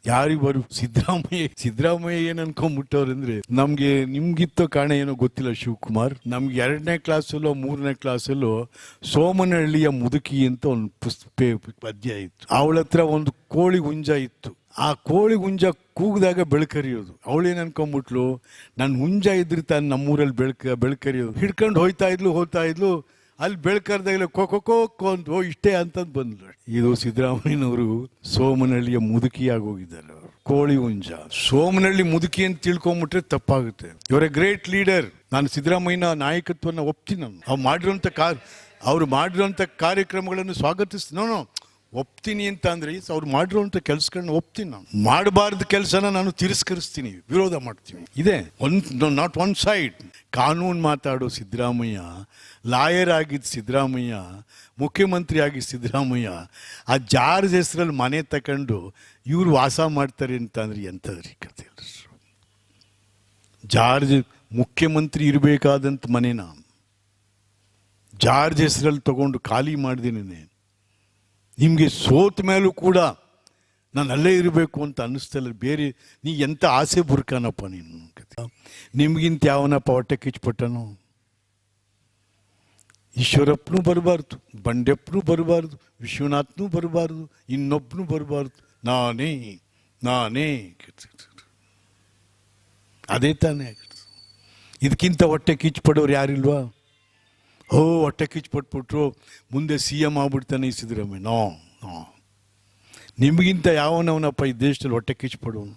ಯಾರಿವರು ಸಿದ್ದರಾಮಯ್ಯ ಏನ್ ಅನ್ಕೊಂಡ್ಬಿಟ್ಟವ್ರು ಅಂದ್ರೆ, ನಮ್ಗೆ ನಿಮ್ಗಿತ್ತೋ ಕಾರಣ ಏನೋ ಗೊತ್ತಿಲ್ಲ ಶಿವಕುಮಾರ್, ನಮ್ಗೆ 2ನೇ ಕ್ಲಾಸಲ್ಲೋ 3ನೇ ಕ್ಲಾಸಲ್ಲೋ ಸೋಮನಹಳ್ಳಿಯ ಮುದುಕಿ ಅಂತ ಒಂದು ಪದ್ಯ ಇತ್ತು. ಅವಳ ಹತ್ರ ಒಂದು ಕೋಳಿ ಹುಂಜ ಇತ್ತು. ಆ ಕೋಳಿ ಹುಂಜ ಕೂಗಿದಾಗ ಬೆಳಕರಿಯೋದು. ಅವಳೇನು ಅನ್ಕೊಂಡ್ಬಿಟ್ಲು, ನನ್ನ ಹುಂಜ ಇದ್ರೆ ತಾನು ನಮ್ಮೂರಲ್ಲಿ ಬೆಳಕರಿಯೋದು. ಹಿಡ್ಕೊಂಡು ಹೋಗ್ತಾ ಇದ್ಲು. ಅಲ್ಲಿ ಬೆಳಕರ್ದಾಗಲೇ ಕೊಕ್ಕೋ ಅಂತ ಇಷ್ಟೇ ಅಂತಂದು ಬಂದ್ಲು. ಇದು ಸಿದ್ದರಾಮಯ್ಯನವರು ಸೋಮನಹಳ್ಳಿಯ ಮುದುಕಿಯಾಗಿ ಹೋಗಿದ್ದಾರೆ. ಕೋಳಿ ಹುಂಜ ಸೋಮನಹಳ್ಳಿ ಮುದುಕಿ ಅಂತ ತಿಳ್ಕೊಂಬಿಟ್ರೆ ತಪ್ಪಾಗುತ್ತೆ. ಇವರ ಗ್ರೇಟ್ ಲೀಡರ್. ನಾನು ಸಿದ್ದರಾಮಯ್ಯನ ನಾಯಕತ್ವನ ಒಪ್ತೀನಿ. ನಾನು ಅವ್ರು ಮಾಡಿರೋಂಥ ಕಾರ್ಯಕ್ರಮಗಳನ್ನು ಸ್ವಾಗತಿಸ್ತೀನಿ. ಒಪ್ತೀನಿ ಅಂತ ಅಂದ್ರೆ ಅವ್ರು ಮಾಡಿರುವಂಥ ಕೆಲಸಗಳನ್ನ ಒಪ್ತೀನಿ. ನಾನು ಮಾಡಬಾರ್ದು ಕೆಲಸನ ನಾನು ತಿರಸ್ಕರಿಸ್ತೀನಿ, ವಿರೋಧ ಮಾಡ್ತೀನಿ. ಇದೆ ನಾಟ್ ಒನ್ ಸೈಡ್. ಕಾನೂನು ಮಾತಾಡೋ ಸಿದ್ದರಾಮಯ್ಯ, ಲಾಯರ್ ಆಗಿದ್ದ ಸಿದ್ದರಾಮಯ್ಯ, ಮುಖ್ಯಮಂತ್ರಿ ಆಗಿದ್ದ ಸಿದ್ದರಾಮಯ್ಯ, ಆ ಜಾರ್ಜ್ ಹೆಸರಲ್ಲಿ ಮನೆ ತಗೊಂಡು ಇವ್ರು ವಾಸ ಮಾಡ್ತಾರೆ ಅಂತಂದ್ರೆ ಎಂಥದ್ರಿ ಕತೆ. ಜಾರ್ಜ್ ಮುಖ್ಯಮಂತ್ರಿ ಇರಬೇಕಾದಂಥ ಮನೆನ ಜಾರ್ಜ್ ಹೆಸರಲ್ಲಿ ತಗೊಂಡು ಖಾಲಿ ಮಾಡಿದ್ದೀನಿ. ನಿಮಗೆ ಸೋತ ಮೇಲೂ ಕೂಡ ನಾನು ಅಲ್ಲೇ ಇರಬೇಕು ಅಂತ ಅನ್ನಿಸ್ತಲ್ಲ. ಬೇರೆ ನೀ ಎಂಥ ಆಸೆ ಬುರ್ಕಾನಪ್ಪ ನೀನು. ನಿಮಗಿಂತ ಯಾವನಪ್ಪ ಹೊಟ್ಟೆ ಕಿಚ್ಪಟ್ಟನು? ಈಶ್ವರಪ್ಪನೂ ಬರಬಾರ್ದು, ಬಂಡೆಪ್ಪನೂ ಬರಬಾರ್ದು, ವಿಶ್ವನಾಥ್ನೂ ಬರಬಾರ್ದು, ಇನ್ನೊಬ್ಬನೂ ಬರಬಾರ್ದು. ನಾನೇ ಅದೇ ತಾನೇ. ಇದಕ್ಕಿಂತ ಹೊಟ್ಟೆ ಕಿಚ್ಪಡೋರು ಯಾರಿಲ್ವಾ? ಹೊಟ್ಟೆ ಕಿಚ್ಪಟ್ಬಿಟ್ರು ಮುಂದೆ CM ಆಗ್ಬಿಡ್ತಾನೆ ಈ ಸಿದ್ದರಾಮಯ್ಯ. ನೋ ನಿಮಗಿಂತ ಯಾವನವನಪ್ಪ ಈ ದೇಶದಲ್ಲಿ ಹೊಟ್ಟೆ ಕಿಚ್ಪಡೋನು?